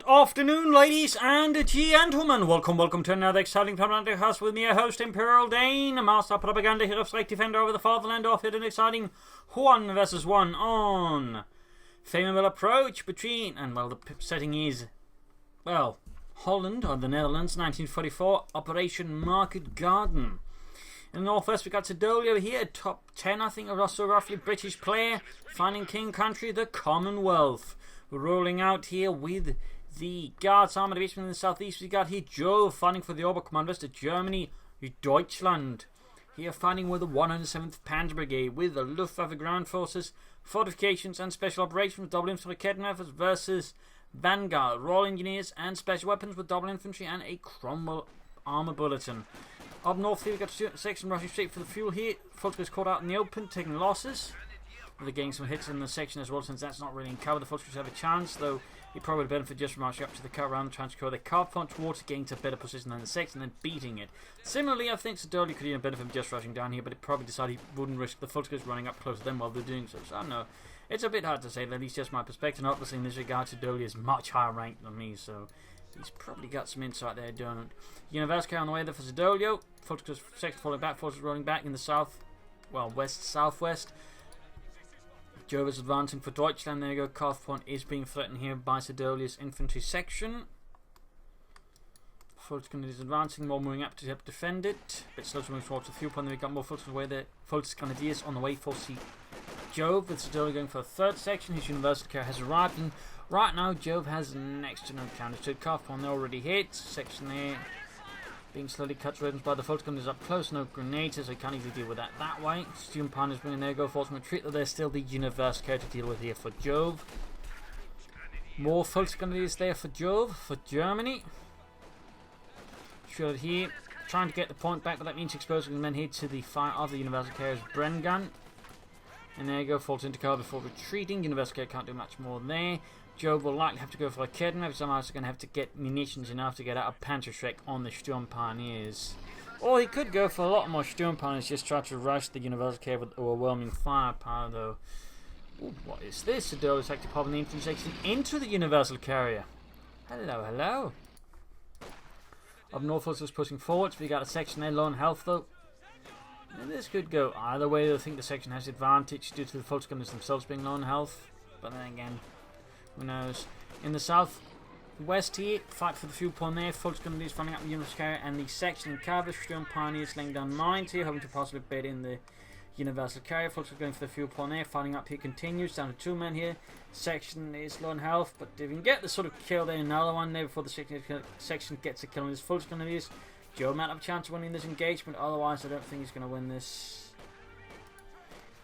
Good afternoon, ladies and gentlemen. Welcome to another exciting Propagandacast with me, your host, Imperial Dane, a master propaganda hero, straight defender over the fatherland, off at an exciting 1 versus 1 on Faymonville approach between, and well, the setting is, well, Holland or the Netherlands, 1944, Operation Market Garden. In the northwest, we got Siddolio here, top 10, I think, also roughly British player, finding king country, the Commonwealth. We're rolling out here with the Guards Armored Division in the southeast. We got here Jove fighting for the Oberkommanders to Germany, Deutschland. Here fighting with the 107th Panzer Brigade with the Luftwaffe ground forces, fortifications and special operations with double infantry Kettenwerfers versus Vanguard, Royal Engineers and special weapons with double infantry and a Cromwell armor bulletin. Up north here we got a section rushing straight for the fuel here. Volkswagen's caught out in the open, taking losses. They're getting some hits in the section as well, since that's not really in cover. The Volkswagens have a chance, though it probably would benefit just from marching up to the car around, trying to secure their car front towards getting to a better position than the section and then beating it. Similarly, I think Siddolio could even benefit from just rushing down here, but it probably decided he wouldn't risk the Volkswagens running up close to them while they're doing so. So I don't know. It's a bit hard to say, at least just my perspective. Obviously, in this regard, Siddolio is much higher ranked than me, so he's probably got some insight there, don't it? Universal on the way there for Siddolio. Volkswagens section falling back, forces rolling back in the south, well, west-southwest. Jove is advancing for Deutschland. There you go. Kaufmann is being threatened here by Siddolios infantry section. Volkswagen is advancing, more moving up to help defend it. A bit slow to move towards the fuel point. Then we've got more Volkswagen away there. Volkswagen is on the way for Jove, with Siddolio going for a third section. His universal care has arrived, and right now Jove has next to no counters to it. Kaufmann already hit. Section there being slowly cut to ribbons by the Volkswagen is up close, no grenades, so he can't easily deal with that way. Student partners bringing their go force from retreat, though there's still the universal care to deal with here for Jove. More Volkswagen is there for Jove, for Germany. Shielded here, trying to get the point back, but that means exposing men here to the fire of the universal care's Brengun. And there you go, falls into cover before retreating. Universal care can't do much more there. Jove will likely have to go for a Kettenwerfer. Somehow he's going to have to get munitions enough to get out of Panzerschreck on the Sturm Pioneers. Or he could go for a lot more Sturm Pioneers, just try to rush the universal care with overwhelming firepower, though. Ooh, what is this? Siddolio is actually popping the infantry section into the universal carrier. Hello. Up north, also pushing forwards. We got a section there, low on health, though. And this could go either way. I think the section has advantage due to the Volkswagens themselves being low on health. But then again, who knows? In the southwest here, fight for the fuel point there. Volkswagen is running up the universal carrier and the section in cover. Sturm Pioneers laying down mines here, hoping to possibly bed in the universal carrier. Volkswagen going for the fuel point there. Fighting up here continues, down to 2 men here. Section is low on health, but if you can get the sort of kill there, another one there before the section gets a kill on this Volkswagen is. Joe might have a chance of winning this engagement, otherwise I don't think he's going to win this.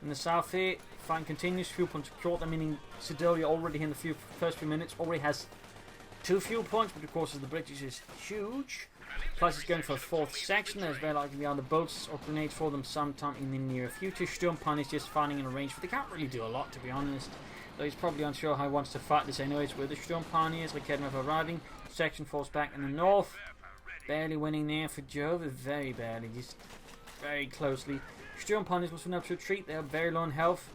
In the south here, fighting continues, fuel point secured, meaning Siddolio already in the first few minutes already has 2 fuel points, but of course as the British is huge. Plus he's going for a 4th section. There's very likely to be either boats or grenades for them sometime in the near future. Sturm Pioneers is just finding in a range, but they can't really do a lot, to be honest. Though he's probably unsure how he wants to fight this anyways. With the Sturm Pioneers, like Kettenwerfer arriving, section falls back in the north. Barely winning there for Jove, very barely, just very closely. Sturm Pioneers must win up to retreat. They are very low on health.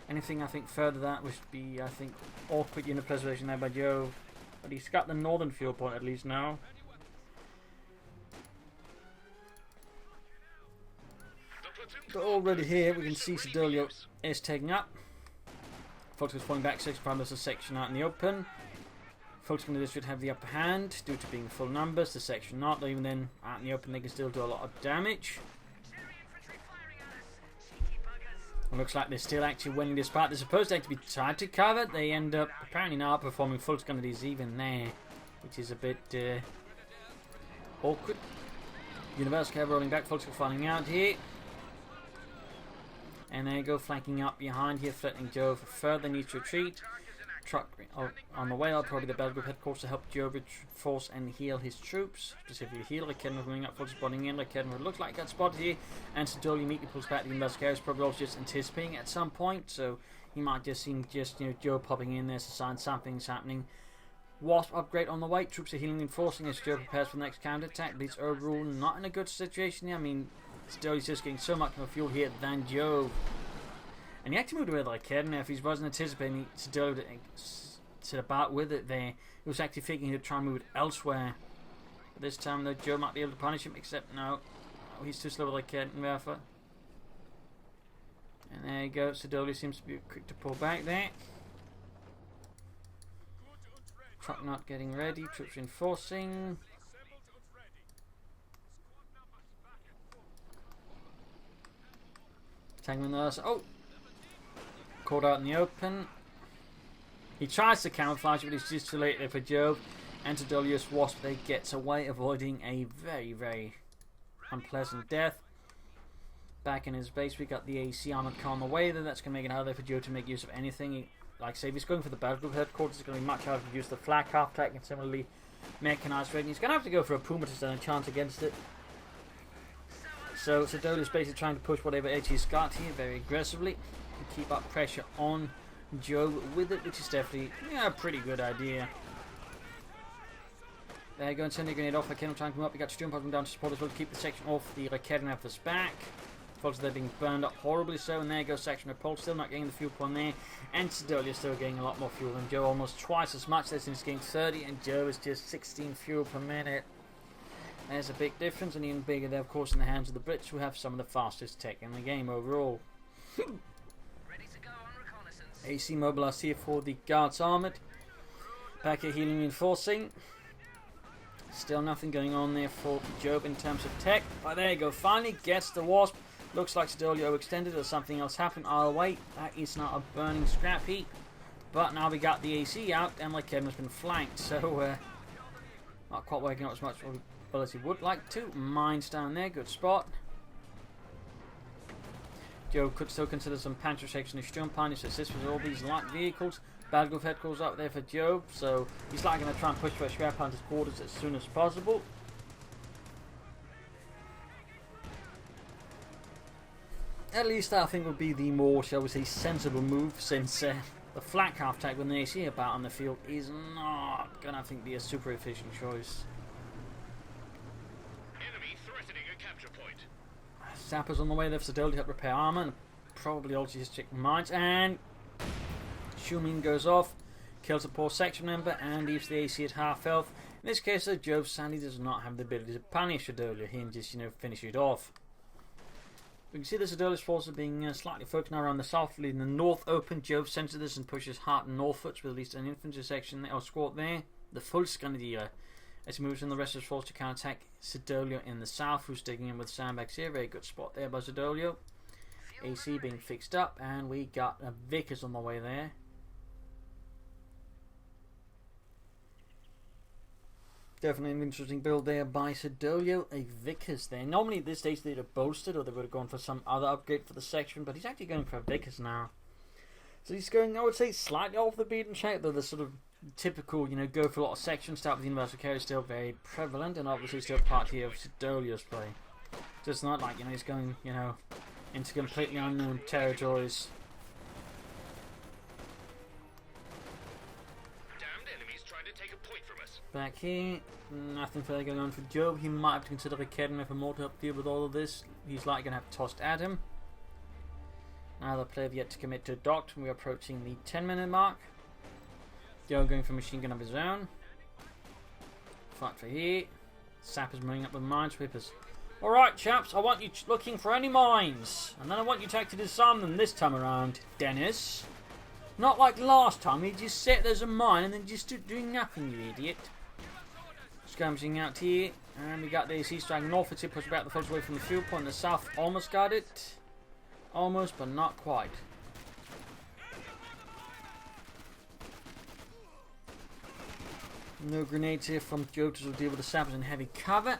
Anything I think further that would be, I think, awkward unit preservation there by Jove. But he's got the northern fuel point at least now. But already here we can see Siddolio is taking up. Volkswagen's falling back 6 primers a section out in the open. Volkswagen district have the upper hand due to being full numbers, the section not, though even then out in the open they can still do a lot of damage. It looks like they're still actually winning this part. They're supposed to actually be tied to cover. They end up apparently not outperforming Volkswagen even there, which is a bit awkward. Universal care rolling back, Volkswagen flying out here. And there you go, flanking up behind here, threatening Jove further, needs to retreat. Truck on the way out, probably the battle group headquarters to help Jove force and heal his troops, specifically heal. Like Kettenwerfer moving up, Volkswagen spotting in. Like Kettenwerfer looks like got spotted here, and Siddolio immediately pulls back the universal carriers, probably also just anticipating at some point, so he might just see Jove popping in there to sign something's happening. Wasp upgrade on the way, troops are healing and forcing as Jove prepares for the next counterattack, but it's overall not in a good situation here. I mean, Siddolio's just getting so much more fuel here than Jove. And he actually moved away like Kettenwerfer. If he wasn't anticipating Siddolio set about with it there. He was actually thinking he'd try and move it elsewhere. But this time, though, Joe might be able to punish him, except no. Oh, he's too slow with like Kettenwerfer. And there you go. Siddolio seems to be quick to pull back there. Truck not getting ready. Troops reinforcing. Tangman there. Oh! Caught out in the open. He tries to camouflage, but it's just too late there for Jove. And Siddolios Wasp there gets away, avoiding a very, very unpleasant death. Back in his base, we got the AC armored car on the way there. That's going to make it harder for Joe to make use of anything. Like I say, if he's going for the battle group headquarters, it's going to be much harder to use the flak half track and similarly mechanized rating. He's going to have to go for a Puma to stand a chance against it. So Siddolio is basically trying to push whatever edge he's got here very aggressively and keep up pressure on Joe with it, which is definitely a pretty good idea. There you go, and sending a grenade off. Raketten trying to come up. We got Sturm popping down to support as well to keep the section off the Raketten efforts back. Folks, they're being burned up horribly so, and there goes section repulse, still not getting the fuel point there, and Siddolio still getting a lot more fuel than Joe, almost twice as much. There since getting 30, and Joe is just 16 fuel per minute. There's a big difference, and even bigger there, of course, in the hands of the Brits, who have some of the fastest tech in the game overall. Ready to go on reconnaissance. AC mobilized here for the Guards Armoured. Back at healing reinforcing. Still nothing going on there for Jove in terms of tech, but there you go, finally gets the Wasp. Looks like Siddolio extended or something else happened. I'll wait. That is not a burning scrap heap. But now we got the AC out and Raketten has been flanked. So, not quite working out as much as he would like to. Mines down there. Good spot. Joe could still consider some Panzer section of Sturmpine to assist with all these light vehicles. Battlegroup headquarters up there for Joe. So, he's like going to try and push for Schwerpanzer's quarters as soon as possible. At least I think would be the more, shall we say, sensible move, since the flak half track with the AC about on the field is not going to, I think, be a super efficient choice. Enemy threatening a capture point. Sappers on the way there for Siddolio to help repair armor, and probably also just check mines, and Shumin goes off, kills a poor section member, and leaves the AC at half health. In this case, though, Jove sadly does not have the ability to punish Siddolio. He can just, finish it off. We can see the Siddolios forces being slightly focused now around the south, leaving the north open. Jove senses this and pushes hard northwards with at least an infantry section or squad there. The full Grenadier as he moves in the rest of his force to counter-attack Siddolio in the south, who's digging in with sandbags here. Very good spot there by Siddolio. AC being fixed up, and we got a Vickers on the way there. Definitely an interesting build there by Siddolio, a Vickers there. Normally at this stage they'd have boasted or they would have gone for some other upgrade for the section, but he's actually going for a Vickers now. So he's going, I would say, slightly off the beaten track, though the sort of typical, go for a lot of sections, start with the universal carry is still very prevalent, and obviously still part here of Siddolio's play. So it's not like, he's going, into completely unknown territories. Back here, nothing further going on for Jove. He might have to consider Raketten for more to help deal with all of this. He's likely going to have tossed at him. Now the player have yet to commit to a doctrine. We're approaching the 10-minute mark. Jove going for machine gun of his own. Fight for here. Sappers moving up with minesweepers. Alright chaps, I want you looking for any mines. And then I want you to actually disarm them this time around, Dennis. Not like last time, you just said there's a mine and then just stood doing nothing, you idiot. Skirmishing out here, and we got the AC striking north. It's push back the folks away from the fuel point in the south. Almost got it. Almost, but not quite. No grenades here from Jove to deal with the sappers in heavy cover.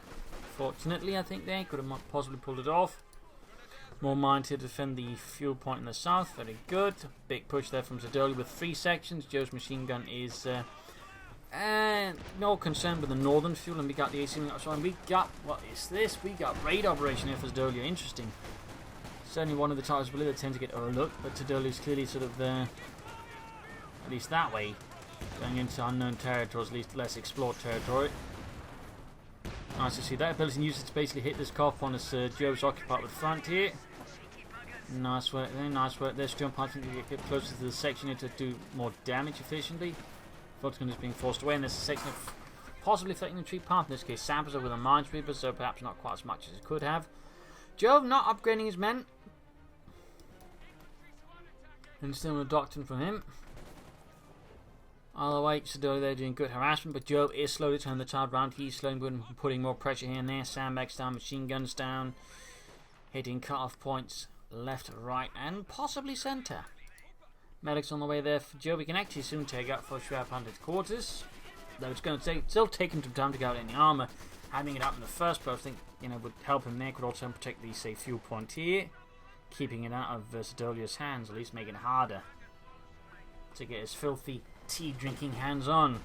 Fortunately, I think they could have possibly pulled it off. More mines here to defend the fuel point in the south. Very good. Big push there from Siddolio with 3 sections. Joe's machine gun is no concern with the northern fuel, and we got the AC. And we got, what is this? We got raid operation here for Siddolio. Interesting. Certainly one of the titles I believe that tend to get overlooked, but Siddolio is clearly sort of at least that way, going into unknown territories, at least less explored territory. Nice to see that. Ability and use it to basically hit this car point as Jove's occupied with front here. Nice work there, nice work there. Sturm Punch to get closer to the section here to do more damage efficiently. Fulton is being forced away in this section of possibly threatening the retreat path. In this case, Samples are with a minesweeper, so perhaps not quite as much as he could have. Jove not upgrading his men. And still a doctrine from him. All the way, Siddolio there doing good harassment, but Jove is slowly turning the tide round. He's slowly putting more pressure here and there. Sandbags down, machine guns down, hitting cut-off points left, right, and possibly centre. Medics on the way there for Jove. He can actually soon take out for Schwerpanzer's quarters, though it's going to still take him some time to get out any armour. Having it up in the first place, I think, would help him there. Could also protect the, say, fuel point here, keeping it out of Siddolios' hands, at least making it harder to get his filthy tea-drinking hands on.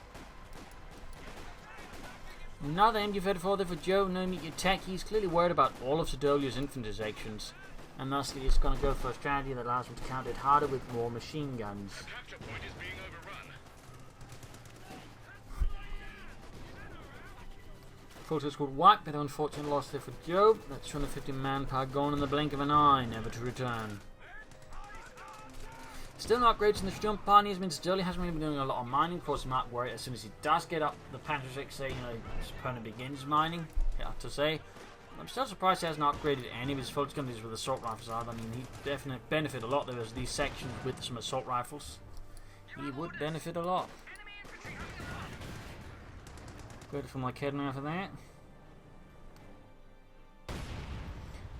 Another MG-34 there for Joe. No meet your tech. He's clearly worried about all of Siddolios' infantry sections, and thusly he's going to go for a strategy that allows him to counter it harder with more machine guns. The capture point is being overrun. Photos called White, but unfortunate loss there for Joe. That's 250 manpower gone in the blink of an eye, never to return. Still no upgrades in the jump pioneers means Siddolio hasn't really been doing a lot of mining. Of course, he might worry as soon as he does get up the Panther 6, say, his opponent begins mining, I have to say. I'm still surprised he hasn't upgraded any of his focus companies with assault rifles either. I mean, he definitely benefit a lot. There was these sections with some assault rifles. He would benefit a lot. Good for my kid after that.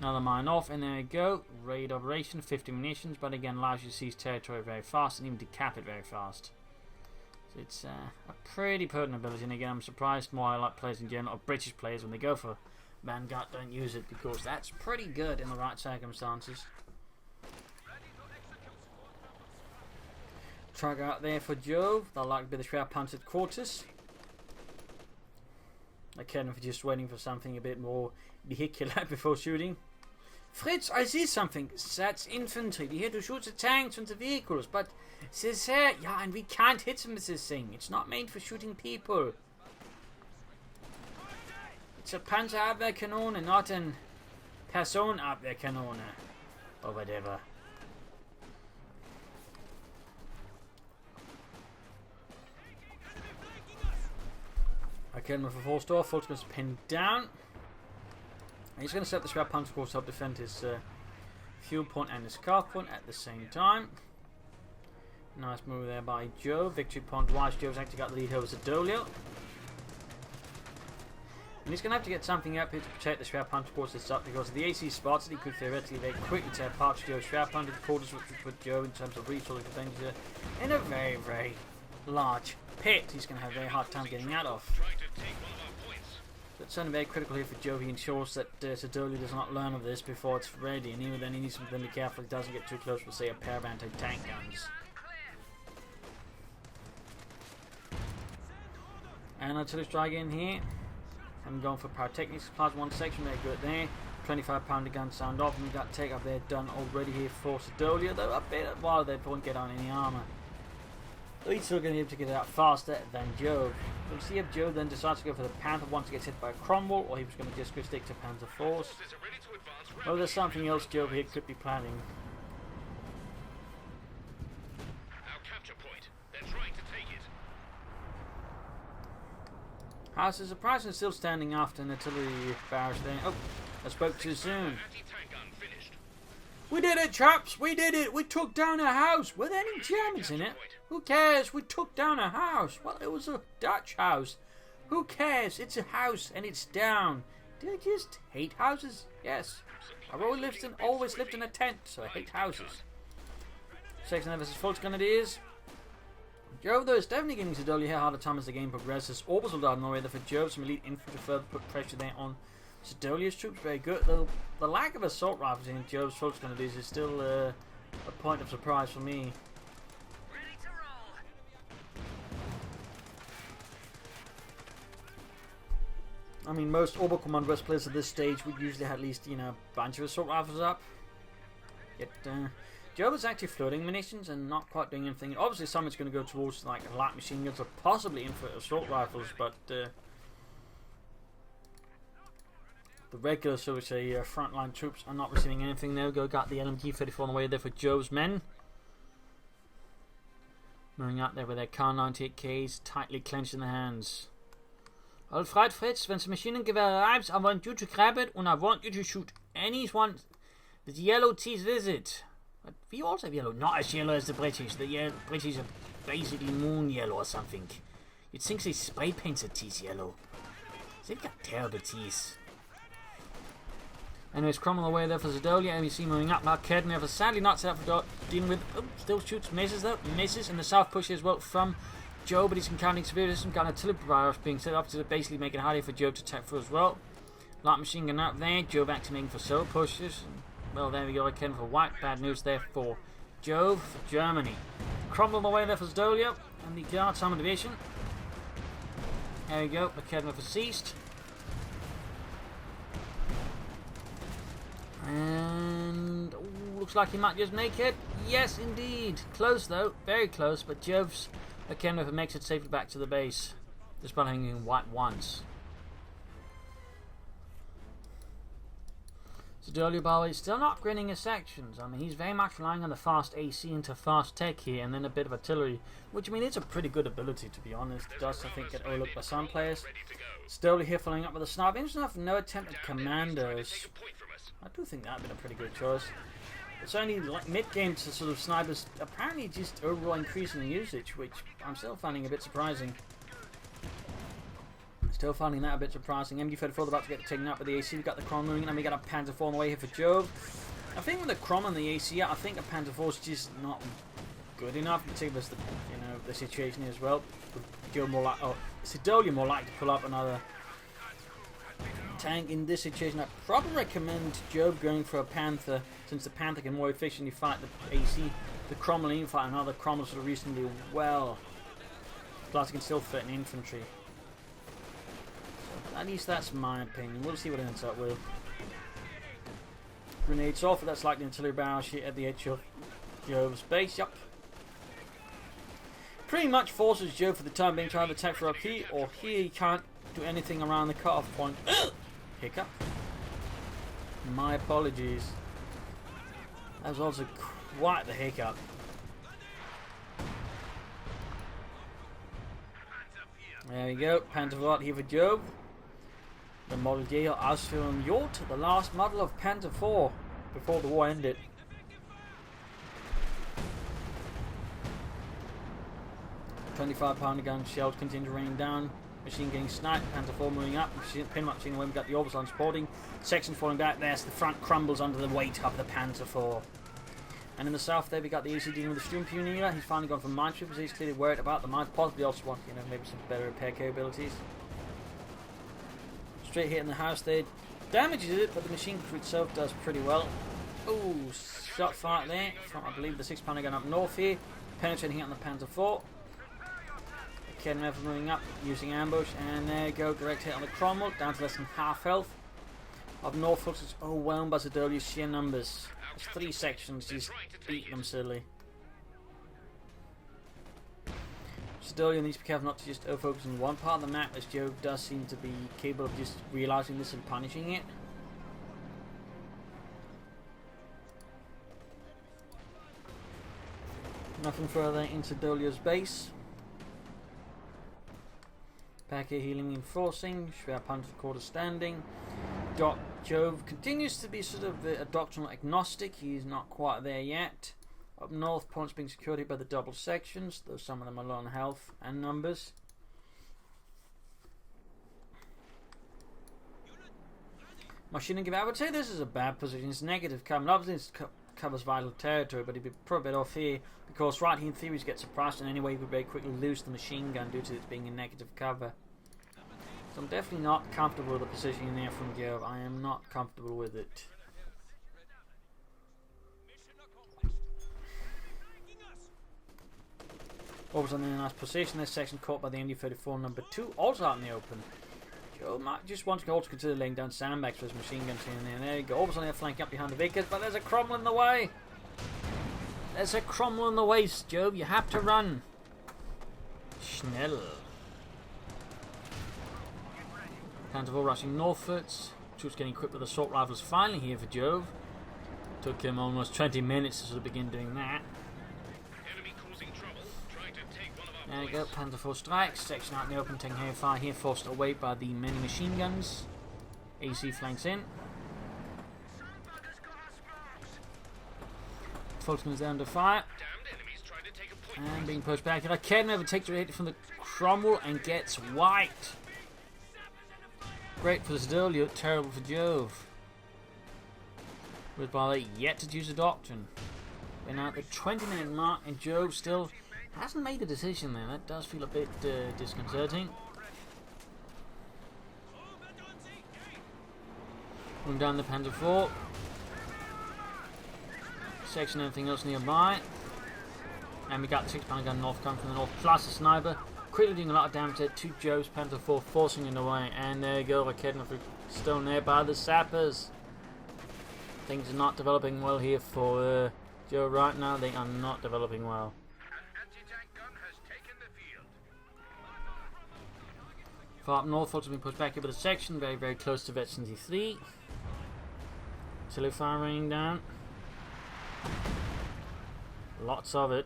Another mine off, and there we go. Raid operation, 50 munitions, but again allows you to seize territory very fast and even decap it very fast. So it's a pretty potent ability, and again I'm surprised more like players in general, or British players, when they go for Vanguard don't use it, because that's pretty good in the right circumstances. Truck out there for Jove. They'll like to be the Schwerpanzer quarters. Again, if you're just waiting for something a bit more vehicular before shooting. Fritz, I see something. That's infantry. We're here to shoot the tanks and the vehicles, but this here, yeah, and we can't hit them with this thing. It's not made for shooting people. It's a Panzerabwehrkanone, not an Personenabwehrkanone. Or whatever. Okay, for full store. Fulton's pinned down. He's going to set the Schwerpanzer course to help defend his fuel point and his car point at the same time. Nice move there by Jove. Victory point wise. Jove's actually got the lead over Siddolio. And he's going to have to get something up here to protect the Schwerpanzer course up, because of the AC spots that he could theoretically very quickly tear apart Jove's Schwerpanzer quarters, which would put Jove in terms of resource expenditure in a very, very large pit. He's going to have a very hard time getting out of. So it's certainly very critical here for Jove. He ensures that Siddolio does not learn of this before it's ready, and even then he needs to be careful he doesn't get too close with, say, a pair of anti-tank guns. And artillery strike in here. I'm going for pyrotechnics. Class 1 section, very good there. 25-pounder gun sound off, and we've got take up there done already here for Siddolio. Though a bit while they won't get on any armour. Though he's still going to be able to get it out faster than Jove. We'll see if Jove then decides to go for the Panther once he gets hit by a Cromwell, or he was going to just go stick to Panther Force. Well, there's something else Jove here could be planning. Our capture point. They're trying to take it. House is surprisingly still standing after an artillery barrage there. Oh, I spoke too soon. Anti-tank gun finished. We did it, chaps! We did it! We took down a house! Were there any Germans in it? Who cares? We took down a house! Well, it was a Dutch house. Who cares? It's a house and it's down. Do I just hate houses? Yes. I've always lived in a tent, so I hate houses. Section of versus Fulton Grenadiers. Jove, though, is definitely giving Siddolio a harder time as the game progresses. Orbital dart on the way there for Jove. Some elite infantry to further put pressure there on Siddolio's troops. Very good. Though the lack of assault rifles in Jove's Fulton Grenadiers is still a point of surprise for me. Ready to roll. I mean, most Orbital Command West players at this stage would usually have at least, a bunch of assault rifles up. Yet, Jove is actually floating munitions and not quite doing anything. Obviously, some is going to go towards like light machine guns or possibly infantry assault rifles, but the regular, so to say, frontline troops are not receiving anything. There we go. Got the LMG-34 on the way there for Jove's men. Moving up there with their Kar 98Ks tightly clenched in their hands. All right, Fritz, when the Maschinengewehr arrives, I want you to grab it and I want you to shoot anyone with yellow teeth with it. But we also have yellow. Not as yellow as the British. The British are basically moon yellow or something. You'd think they spray paint their teeth yellow. They've got terrible teeth. Anyways, Cromwell away there for Siddolio. MEC moving up. Now Kednev sadly not set up for dealing with. Oh, still shoots, misses though. Misses. And the south push as well from Jove, but he's encountering severe resistance. Got an artillery barrage being set up to basically make it harder for Jove to attack through as well. Light machine gun up there. Jove activating for solo pushes. And, well, there we go again for white. Bad news there for Jove, for Germany. Cromwell away there for Siddolio. And the Guards Armored Division. There we go. Kednev has ceased. And looks like he might just make it. Yes, indeed. Close though, very close. But Joves Kenrith makes it safely back to the base, despite hanging white once. Siddolio Bauer is still not upgrading his sections. I mean, he's very much relying on the fast AC into fast tech here, and then a bit of artillery, which I mean, it's a pretty good ability to be honest. It does, I think, get overlooked by some players. Siddolio here following up with a sniper. Interesting enough, no attempt at commandos. I do think that would have been a pretty good choice. It's only like mid-game to sort of snipers apparently just overall increasing in usage, which I'm still finding a bit surprising. Still finding that a bit surprising. MD34 about to get taken out by the AC. We've got the Crom moving, and we got a Panzer IV on the way here for Jove. I think with the Crom and the AC, I think a Panzer IV is just not good enough, particularly as the situation here as well. Jove more like, Siddolio more likely to pull up another tank in this situation. I'd probably recommend Jove going for a Panther, since the Panther can more efficiently fight the AC. The Crom will even fight another Crom sort of reasonably well. Plus, it can still fit in infantry. So, at least that's my opinion. We'll see what it ends up with. Grenades off, but that's like the artillery barrage here at the edge of Jove's base. Yep. Pretty much forces Jove for the time being to either attack for up here, or here he can't do anything around the cutoff point. Hiccup. My apologies. That was also quite the hiccup. There we go. Panther here for Jove. The model J Ausführung Jod, the last model of Panther IV before the war ended. .25 pounder gun shells continue to rain down. Machine getting sniped. Panther IV moving up. Pin machine away. We've got the orbs on supporting. Section falling back. There's the front crumbles under the weight of the Panther IV. And in the south there we got the AC dealing with the Sturmpioneer. He's finally gone for minesweepers. He's clearly worried about the mines. Possibly also want, maybe some better repair capabilities. Straight hit in the house there. Damages it, but the machine crew itself does pretty well. Ooh, shot fire there from, I believe, the 6 pounder gun up north here. Penetrating it on the Panther IV. Kednev moving up, using ambush, and there you go, direct hit on the Cromwell, down to less than half health. Up north, it's overwhelmed by Siddolio's sheer numbers. There's 3 sections, just beating them silly. Siddolio needs to be careful not to just focus on one part of the map, as Jove does seem to be capable of just realising this and punishing it. Nothing further in Siddolio's base. Back here healing enforcing, Schwer Panther quarter standing. Jove continues to be sort of a doctrinal agnostic, he's not quite there yet. Up north, points being secured by the double sections, though some of them are low on health and numbers. Maschinengewehr, I would say this is a bad position, it's negative cover, obviously it covers vital territory, but he'd be put a bit off here, because right here in theory he gets surprised, and anyway he would very quickly lose the machine gun due to it being a negative cover. So I'm definitely not comfortable with the position there from Jove. I am not comfortable with it. Always on in a nice position. This section caught by the MD34 number 2, also out in the open. Jove might just want to also consider laying down sandbags for his machine guns here and there. There you go. Always on the flank up behind the Vickers, but there's a Cromwell in the way. There's a Cromwell in the way, Jove. You have to run. Schnell. Panther IV rushing northwards. Troops getting equipped with assault rifles finally here for Jove. Took him almost 20 minutes to sort of begin doing that. Enemy causing trouble. Trying to There we go, Panzer IV strikes, section out in the open, taking heavy fire here, forced away by the many machine guns. AC flanks in. Fulton is under fire. And being pushed back. Arcade never takes a hit from the Cromwell and gets wiped. Great for Siddolio, terrible for Jove. With Barley yet to use the doctrine. We're now at the 20-minute mark and Jove still hasn't made a decision there. That does feel a bit disconcerting. Moving down the Panzer IV. Section everything else nearby. And we got the 6-pounder gun north coming from the north, plus a sniper. Quickly doing a lot of damage there to Jove's Panzer IV, forcing it away. And there you go, we're kidding off a stone there by the sappers. Things are not developing well here for Jove right now. They are not developing well. Far up north, Fulton's been pushed back over the section, very, very close to Vet 73. Artillery fire raining down. Lots of it.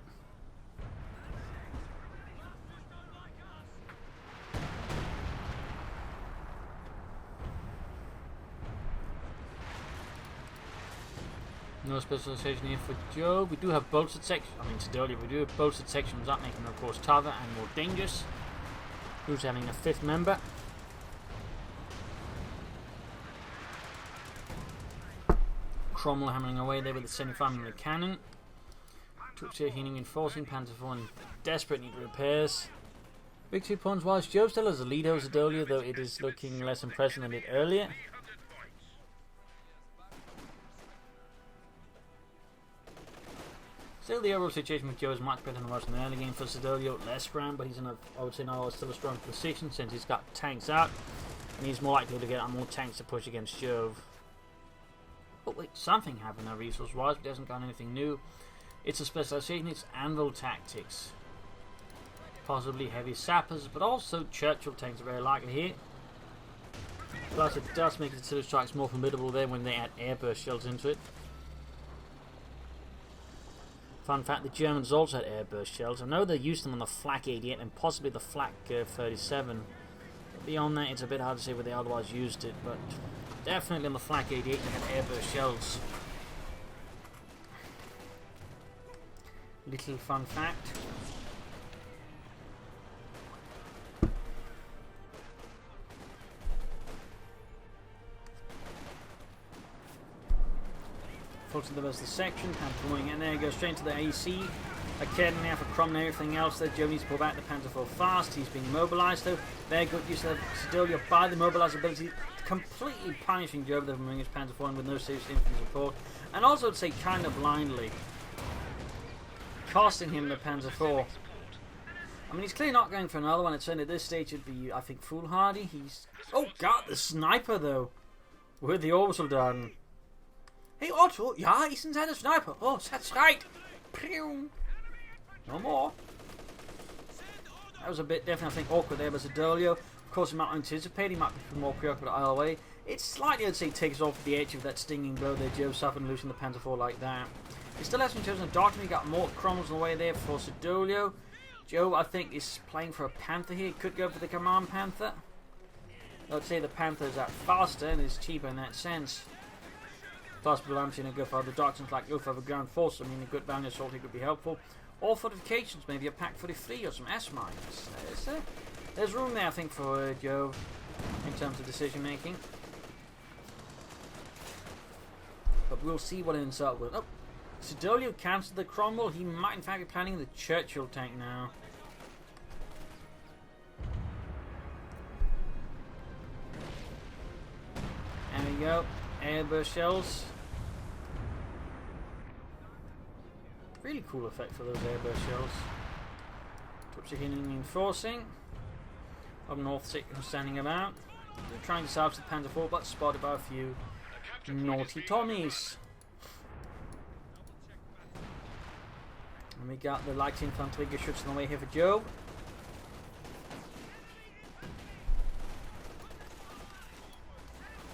No specialization here for Jove. We do have bolstered sections. I mean, Siddolio. We do have bolstered sections. That making them, of course, tougher and more dangerous. Who's having a 5th member? Cromwell hammering away there with the 75mm cannon. Troops here healing and forcing. Panzer IV in desperate need of repairs. Big 2 points wise. Jove still has a lead over Siddolio, though it is looking less impressive than it did earlier. Still, the overall situation with Joe is much better than it was in the early game for Siddolio. Less ground, but he's in a, I would say now, still a strong position since he's got tanks out. And he's more likely to get more tanks to push against Jove. Oh wait, something happened there resource-wise, but he hasn't got anything new. It's a specialization, it's anvil tactics. Possibly heavy sappers, but also Churchill tanks are very likely here. Plus it does make the artillery strikes more formidable there when they add airburst shells into it. Fun fact, the Germans also had airburst shells. I know they used them on the Flak 88 and possibly the Flak 37. But beyond that, it's a bit hard to say where they otherwise used it, but definitely on the Flak 88 they had airburst shells. Little fun fact. Fulton develops the section, and going in there, goes straight into the AC. Again, now for Crom and everything else there. Jove needs to pull back the Panzer IV fast. He's being mobilised though. Very good use of Siddolio by the mobilisability, completely punishing Jove there from bringing his Panzer IV with no serious infantry support. And also, I'd say, kind of blindly costing him the Panzer IV. I mean, he's clearly not going for another one. It's certainly at this stage would be, I think, foolhardy. He's... Oh, God, the sniper, though. With the Orbisoldaten. Hey, Otto, ja, ich bin seine Sniper. Oh, that's right. Pew. No more. That was a bit definitely, I think, awkward there by Siddolio. Of course, he might anticipate. He might be more preoccupied either way. It slightly, I'd say, takes off the edge of that stinging blow there. Jove suffered losing the Panzer IV like that. He still hasn't chosen a doctrine. He got more Cromwells on the way there for Siddolio. Jove, I think, is playing for a Panther here. He could go for the Command Panther. I'd say the Panther is faster and is cheaper in that sense. Plus, Blanche going to go for other doctrines like go for the ground force. I mean, a good value assault here could be helpful. Or fortifications, maybe a Pack 43 or some S-mines. There's room there, I think, for Jove in terms of decision making. But we'll see what it ends up with. Oh, Siddolio cancelled the Cromwell. He might, in fact, be planning the Churchill tank now. There we go. Airburst shells. Really cool effect for those airburst shells. Troops are healing and enforcing. Up north, standing about. They're trying to salvage the Panzer IV, but spotted by a few naughty Tommies. And we got the light infantry Geschütz on the way here for Jove.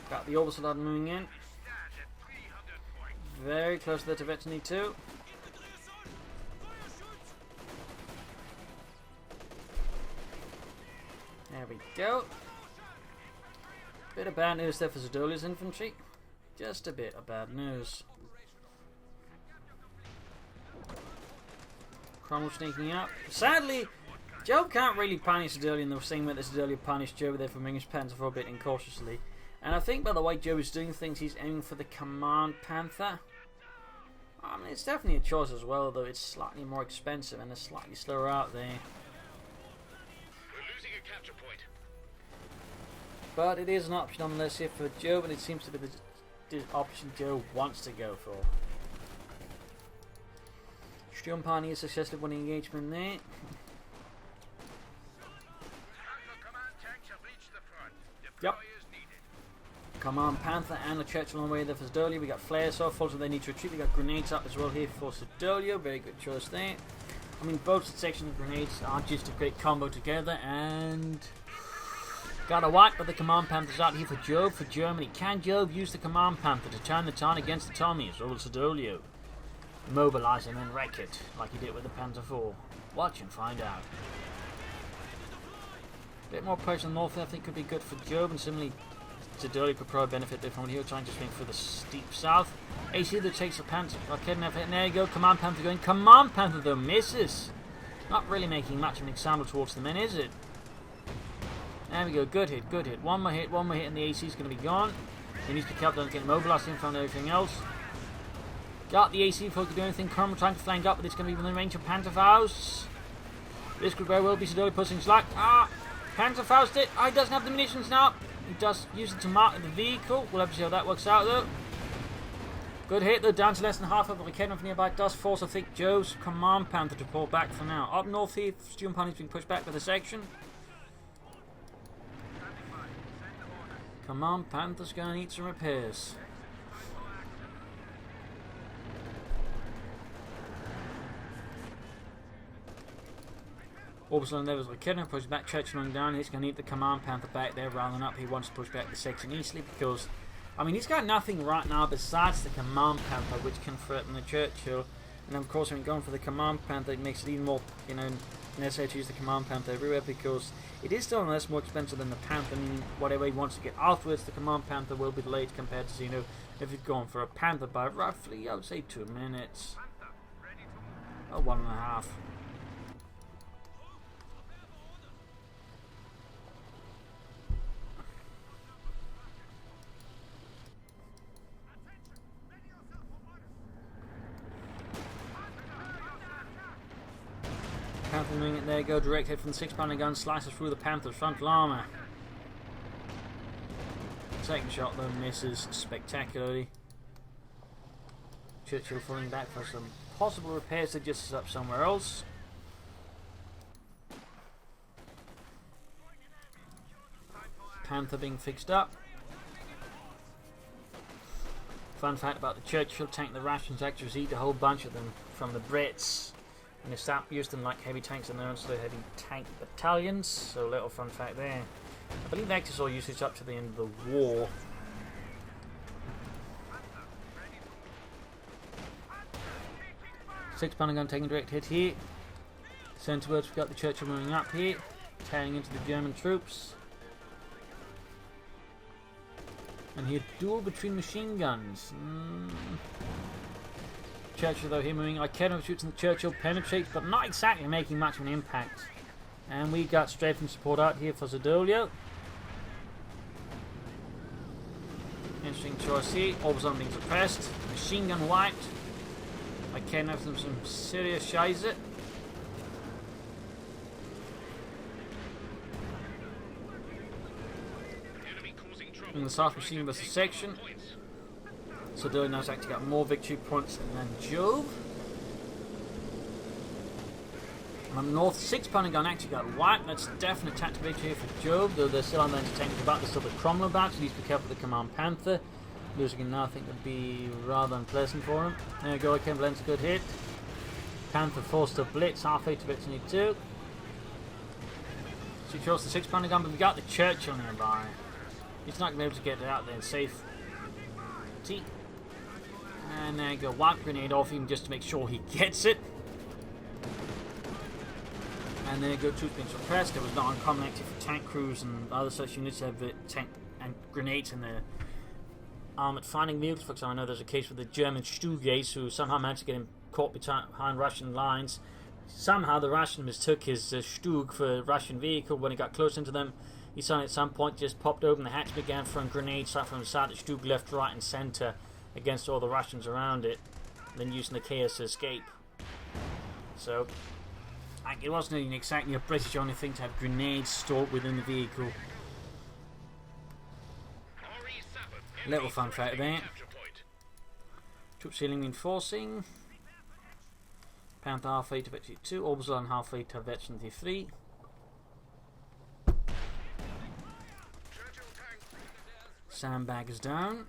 Got the Orbisoldaten moving in. Very close to the Tibetani too. There we go. Bit of bad news there for Siddolios infantry. Just a bit of bad news. Cromwell sneaking up. Sadly, Jove can't really punish Siddolio in the same way that Siddolio punished Jove there for moving his Panther for a bit incautiously. And I think by the way Jove is doing things, he's aiming for the Command Panther. I mean, it's definitely a choice as well, though it's slightly more expensive and it's slightly slower out there. We're losing a capture point. But it is an option nonetheless here for Jove, and it seems to be the option Jove wants to go for. Sturmpani is successfully winning engagement there. Yep. Command Panther and the Churchill on the way there for Siddolio. We got flares off, also they need to retreat. We got grenades up as well here for Siddolio. Very good choice there. I mean, both sections of grenades are just a great combo together, and got a whack, but the Command Panther's out here for Jove for Germany. Can Jove use the Command Panther to turn the tide against the Tommies, or will Siddolio mobilize and then wreck it like he did with the Panther IV? Watch and find out. A bit more pressure on the north, I think, could be good for Jove, and similarly Siddolio could probably benefit there from here, trying to swing through the steep south. AC that takes the Panther. Okay, and there you go. Command Panther going. Command Panther though misses. Not really making much of an example towards the men, is it? There we go. Good hit, good hit. One more hit, and the AC is going to be gone. He needs to be kept, don't get mobilized in front of everything else. Got the AC before he could do anything. Cromwell trying to flank up, but it's going to be within range of Panther Faust. This could very well be Siddolio pushing slack. Panther Faust it. He doesn't have the munitions now. He does use it to mark the vehicle. We'll have to see how that works out though. Good hit though, down to less than half of the cannon from nearby. Does force, I think, Jove's Command Panther to pull back for now. Up north here, Sturmpani's being pushed back with a section. Command Panther's going to need some repairs. Orbital and levels of Kidnap pushes back, Churchill running down. He's going to need the Command Panther back there rather than up. He wants to push back the section easily because, I mean, he's got nothing right now besides the Command Panther which can threaten the Churchill. And of course, when going for the Command Panther, it makes it even more, necessary to use the Command Panther everywhere because it is still less more expensive than the Panther. I mean, whatever he wants to get afterwards, the Command Panther will be delayed compared to, if you'd gone for a Panther by roughly, I would say 2 minutes. Or 1.5. Panther doing it there, go direct hit from the 6-pounder gun, slices through the Panther's frontal armour. Second shot though misses spectacularly. Churchill falling back for some possible repairs to just up somewhere else. Panther being fixed up. Fun fact about the Churchill tank, the rations actually received a whole bunch of them from the Brits. And they stopped using them like heavy tanks and they're also heavy tank battalions. So a little fun fact there. I believe they actually saw usage up to the end of the war. Six-pounder gun taking direct hit here. Centerwards, we've got the Churchill moving up here, tearing into the German troops. And here, duel between machine guns. Churchill though here moving, Ikeda shoots and the Churchill penetrates, but not exactly making much of an impact. And we got strafing support out here for Siddolio. Interesting choice here. Orbison being suppressed. Machine gun wiped. Ikeda has them some serious shizer. In the south machine versus section. Siddolio now has actually got more victory points than Jove. And on the north, 6-pounder gun actually got wiped. That's a definite tactical victory here for Jove, though they're still on the entertainment about. There's still the Cromwell back, so he needs to be careful with the Command Panther. Losing him now I think would be rather unpleasant for him. There we go, Ikeda lands a good hit. Panther forced to blitz, halfway to blitz need 2. So he throws the 6-pounder gun, but we got the Churchill nearby. He's not going to be able to get it out there in safety. And there you go, wipe grenade off him just to make sure he gets it. And there you go, troops being suppressed. It was not uncommon actually for tank crews and other such units to have tank and grenades in their armoured fighting vehicles. For example, I know there's a case with the German Stuggays who somehow managed to get him caught behind Russian lines. Somehow the Russian mistook his Stug for a Russian vehicle. When he got close into them, he suddenly at some point just popped open the hatch, began throwing grenades right from the side of Stug, left, right and centre against all the Russians around it, then using the chaos to escape. So it wasn't exactly a British only thing to have grenades stored within the vehicle. Little fun fact there. Troops healing reinforcing. Panther halfway to Vetchi 2, Orbital and halfway to Vetchi 3. Sandbag is down.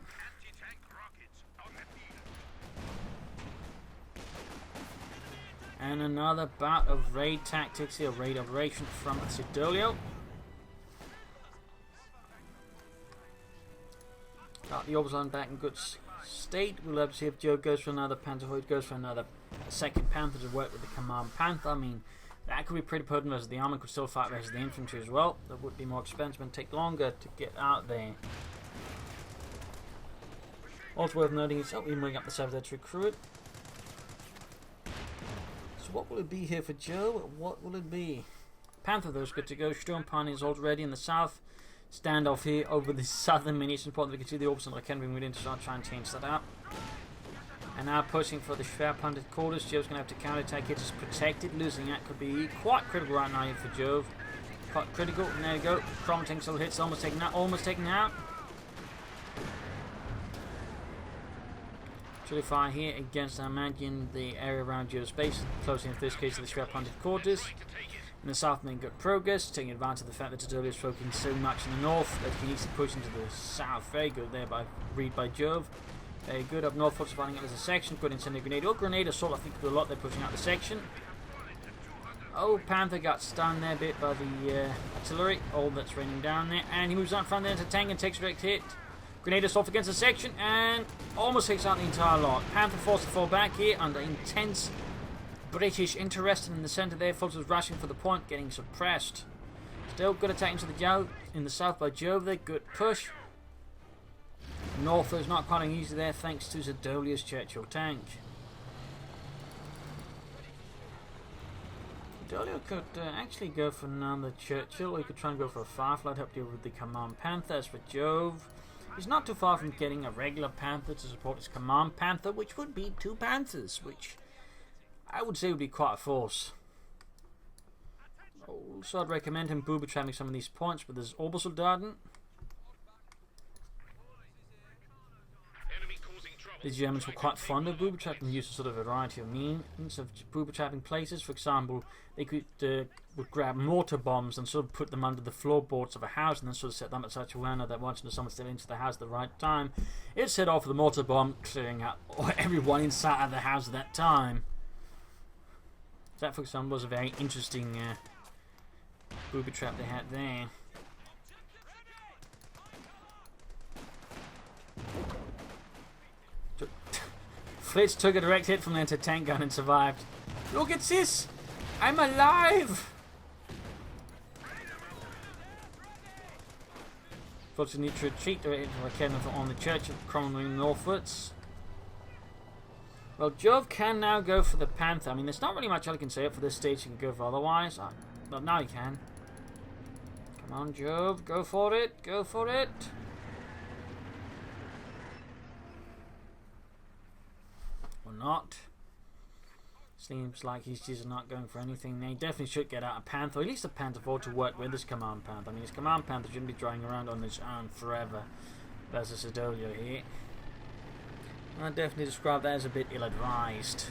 And another bout of raid tactics here, raid operation from Siddolio. Got the Orbital back in good state. We'll have to see if Joe goes for another Panther, or goes for another second Panther to work with the Command Panther. I mean, that could be pretty potent versus the army, could still fight versus the infantry as well. That would be more expensive and take longer to get out there. Also worth noting is, we bring up the 7th to recruit. So what will it be here for Joe? What will it be? Panther though is good to go. Storm Pioneer is already in the south. Standoff here over the southern munitions point. We can see the Orbital and Artillery moving in to start trying to change that up. And now pushing for the Schwerpunted quarters. Jove's going to have to counterattack it. Just protected. Losing that could be quite critical right now here for Jove. Quite critical. And there you go. Prompting still hits. Almost taken out. Almost taken out. Truly fire here against, I imagine, the area around Joves Base. Closing in this case to the Schwerpunted quarters. In the south, making good progress, taking advantage of the fact that Siddolio is focusing so much in the north that he needs to push into the south. Very good there by read by Jove. Very good up north, what's finding out there's a section. Good incendiary grenade. Oh, grenade assault, I think could do a lot. They're pushing out the section. Oh, Panther got stunned there a bit by the artillery. All that's raining down there. And he moves on front there into tank and takes a direct hit. Grenade assault against the section and almost takes out the entire lot. Panther forced to fall back here under intense British interest in the centre there. Fulton's rushing for the point, getting suppressed. Still good attack into the Jove in the south by Jove there. Good push. North is not quite easy there thanks to Siddolios Churchill tank. Siddolio could actually go for another Churchill, or he could try and go for a Firefly to help deal with the Command Panther. As for Jove, he's not too far from getting a regular Panther to support his Command Panther, which would be 2 Panthers, which I would say would be quite a force. Also, I'd recommend him booby trapping some of these points with his Obersoldaten. The Germans were quite fond of booby trapping, used a sort of variety of means of booby trapping places. For example, they would grab mortar bombs and sort of put them under the floorboards of a house and then sort of set them at such a manner that once someone stepped into the house at the right time, it set off the mortar bomb, clearing out everyone inside of the house at that time. That, for example, was a very interesting booby trap they had there. Flitz took a direct hit from the anti-tank gun and survived. Look at this! I'm alive! Flitz need to retreat on the church crumbling northwards. Well, Jove can now go for the Panther. I mean, there's not really much I can say up for this stage. He can go for otherwise. But now he can. Come on, Jove. Go for it. Go for it. Or not. Seems like he's just not going for anything. He definitely should get out a Panther. Or at least a Panther 4 to work with his Command Panther. I mean, his Command Panther shouldn't be driving around on his own forever. Versus Siddolio here. I definitely describe that as a bit ill-advised.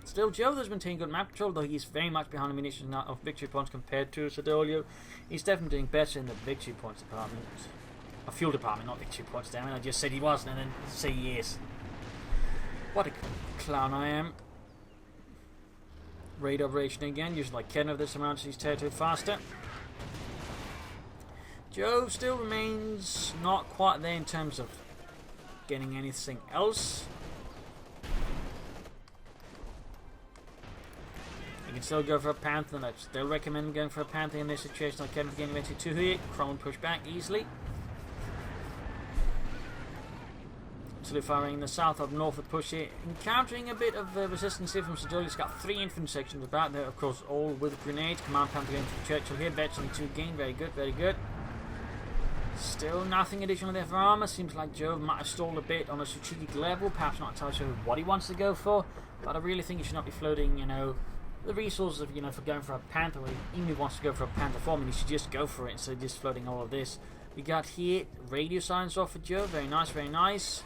Still, Jove has been taking good map control, though he's very much behind the munitions of victory points compared to Siddolio. He's definitely doing better in the victory points department. A fuel department, not victory points, damn it. I just said he wasn't and then say he is. What a clown I am. Raid operation again, using like Ken of this amount his territory faster. Jove still remains not quite there in terms of getting anything else. You can still go for a Panther, and I'd still recommend going for a Panther in this situation. I can't getting ready to here. Cromwell push back easily. Firing in the south, up north of push here, encountering a bit of resistance here from Siddolio. He's got 3 infantry sections about there, of course, all with grenades. Command Panther going to Churchill here, veteran 2 gain, very good, very good. Still nothing additional there for armour. Seems like Jove might have stalled a bit on a strategic level, perhaps not entirely sure what he wants to go for, but I really think he should not be floating, you know, the resources of, you know, for going for a Panther. Even if he wants to go for a Panther form, he should just go for it instead of just floating all of this. We got here radio silence off for Jove, very nice, very nice.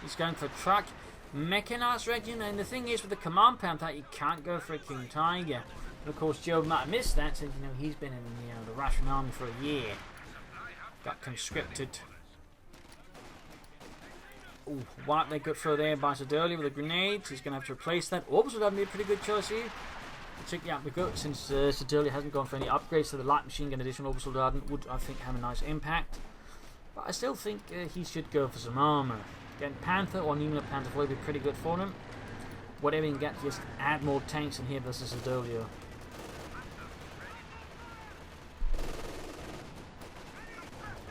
He's going for a truck, mechanized regiment, and the thing is with the Command Panther, you can't go for a King Tiger. And of course, Jove might have missed that since, you know, he's been in, you know, the Russian army for a year. Got conscripted. Ooh, wipe that good throw there by Siddolio with the grenades. He's going to have to replace that. Also, that'd be a pretty good choice here. Check out the gut since Siddolio hasn't gone for any upgrades, so the light machine gun additional Orbital Soldaten would, I think, have a nice impact. But I still think he should go for some armour. Getting Panther or even a Panther would be pretty good for him. Whatever he can get, just add more tanks in here versus Siddolio.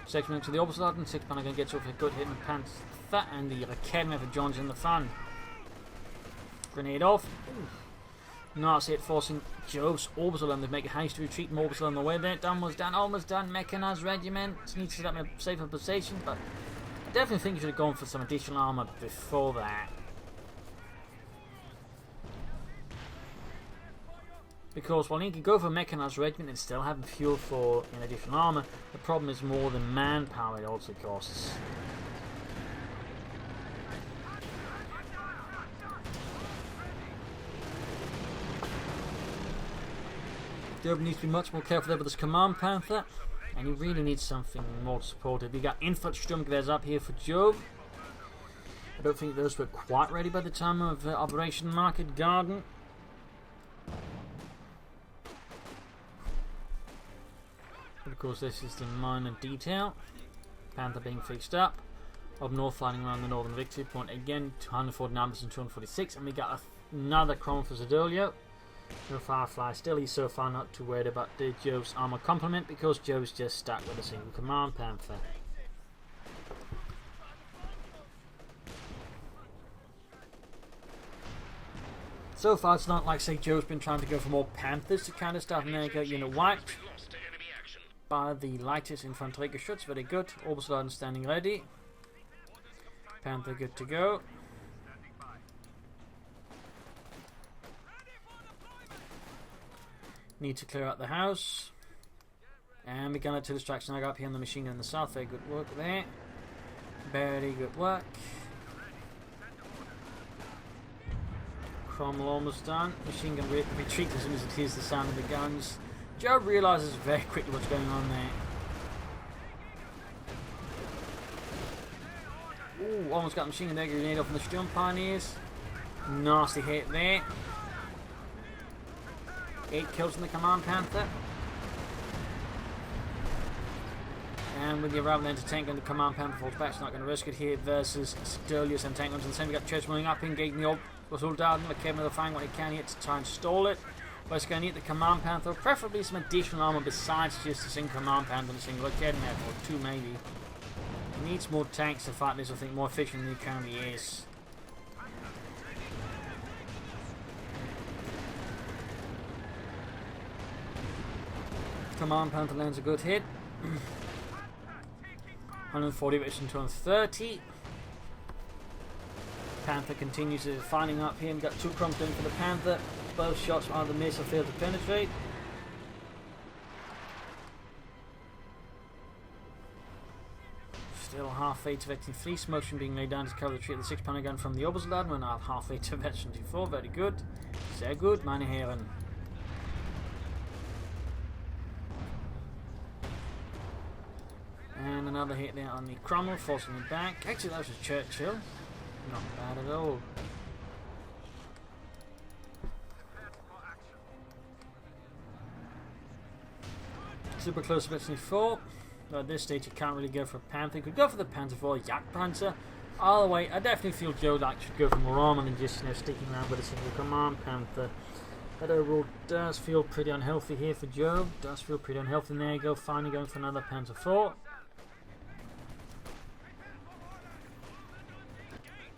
Segment to the Orbital Soldaten. 6 Panther going to get off a good hit in Panther, and the Academy for John's in the fun. Grenade off. Ooh. Nice hit, forcing Jove's Orbital to make a hasty retreat. Orbital on the way there. Almost done. Mechanized regiment. Needs to set up a safer position, but I definitely think you should have gone for some additional armour before that. Because while you can go for a mechanized regiment and still have fuel for additional armour, the problem is more the manpower it also costs. Jove needs to be much more careful there with this Command Panther, and he really needs something more supportive. You got infantry Sturmgewehrs up here for Jove. I don't think those were quite ready by the time of Operation Market Garden. But of course, this is the minor detail. Panther being fixed up. Up north, flying around the northern victory point again. 249 and 246, and we got another Cromwell for Siddolio. No Firefly still, he's so far not too worried about the Jove's armour complement because Jove's just stuck with a single Command Panther. So far it's not like, say, Jove's been trying to go for more Panthers to kind of stuff, and there you go, you know, wiped by the lightest Infanterie Geschütz, very good. Orbital standing ready. Panther good to go. Need to clear out the house. And we got it to distraction. I got up here on the machine gun in the south. Very good work there. Very good work. Cromwell almost done. Machine gun retreat as soon as it hears the sound of the guns. Jove realises very quickly what's going on there. Ooh, almost got the machine gun there. Grenade off on the Sturm Pioneers. Nasty hit there. 8 kills from the Command Panther. And with the arrival into tank gun, the Command Panther falls back. It's not going to risk it here versus Siddolios and tank guns. And the same, we got Church moving up, engaging the Orbital Soldaten. The Kevin with flying what he can here to try and stall it. But it's going to need the Command Panther, preferably some additional armour besides just a single Command Panther and a single Academy, or 2 maybe. He needs more tanks to fight this, I think, more efficient than he currently is. Command Panther lands a good hit. 140 versus 230. Panther continues fighting up here. We've got 2 crumbs in for the Panther. Both shots are the miss or fail to penetrate. Still half-way to Veteran 3. Motion being laid down to cover the retreat of the 6 Panther gun from the Orbital Soldaten. We're now halfway to Veteran 4. Very good. Sehr gut, meine Herren. And another hit there on the Cromwell, forcing it back. Actually, that was a Churchill. Not bad at all. Super close to Veteran 4. Though at this stage, you can't really go for a Panther. You could go for the Panther 4, Jagdpanzer. Either way, I definitely feel Joe should go for more armor than just sticking around with a single Command Panther. That overall does feel pretty unhealthy here for Jove. Does feel pretty unhealthy. And there you go, finally going for another Panzer IV.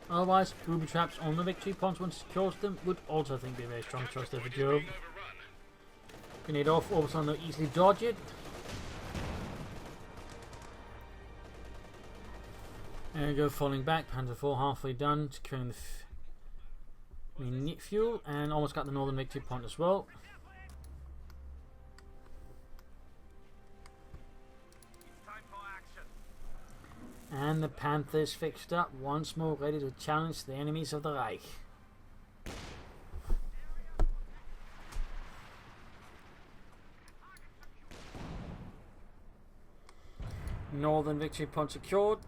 Otherwise, booby traps on the victory points once it secures them would also, I think, be a very strong choice there for Jove. Grenade off, also they'll easily dodge it. There you go, falling back. Panzer IV halfway done, securing the fuel, and almost got the northern victory point as well. And the Panther is fixed up once more, ready to challenge the enemies of the Reich. Northern victory point secured.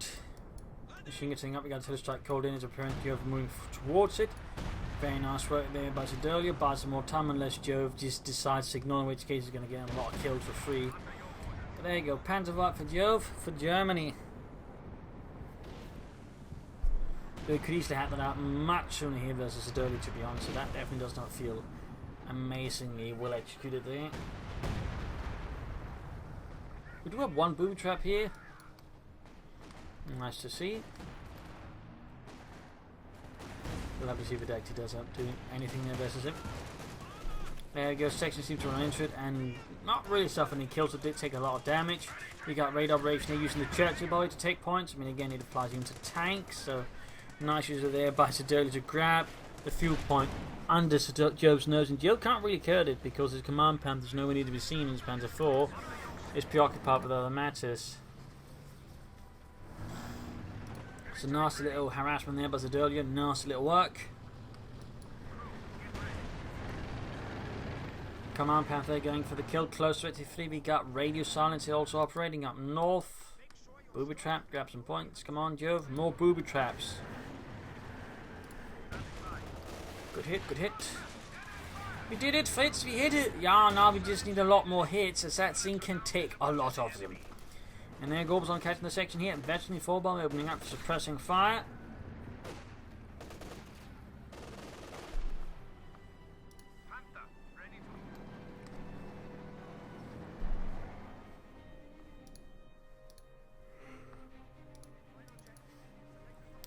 Machine getting up, we got a telestrike called in as apparent Jove moving towards it. Very nice work there by Siddolio. Buy some more time unless Jove just decides to ignore, in which case he's going to get a lot of kills for free. But there you go, Panzer right for Jove, for Germany. They could easily have that out much sooner here versus Siddolio, to be honest, so that definitely does not feel amazingly well executed there. We do have one booby trap here. Nice to see. We'll have to see if it actually does do anything there versus him. There we go, section seems to run into it and not really suffer any kills, it did take a lot of damage. We got raid operation here using the Churchill boy to take points. I mean, again, it applies into tanks, so nice use there by Siddolio to grab the fuel point under Jove's nose, and Jove can't really curd it because his command Panther's nowhere near to be seen in his Panzer IV. Is preoccupied with other matters. It's a nasty little harassment there by Siddolio, nasty little work. Command Panther going for the kill, close to 83. We got radio silence here also operating up north. Booby trap, grab some points. Come on, Jove, more booby traps. Good hit, good hit. We did it, Fritz, we hit it! Yeah, now we just need a lot more hits, as that thing can take a lot of them. And there goes on catching the section here. Veteran 4 bomb opening up for suppressing fire.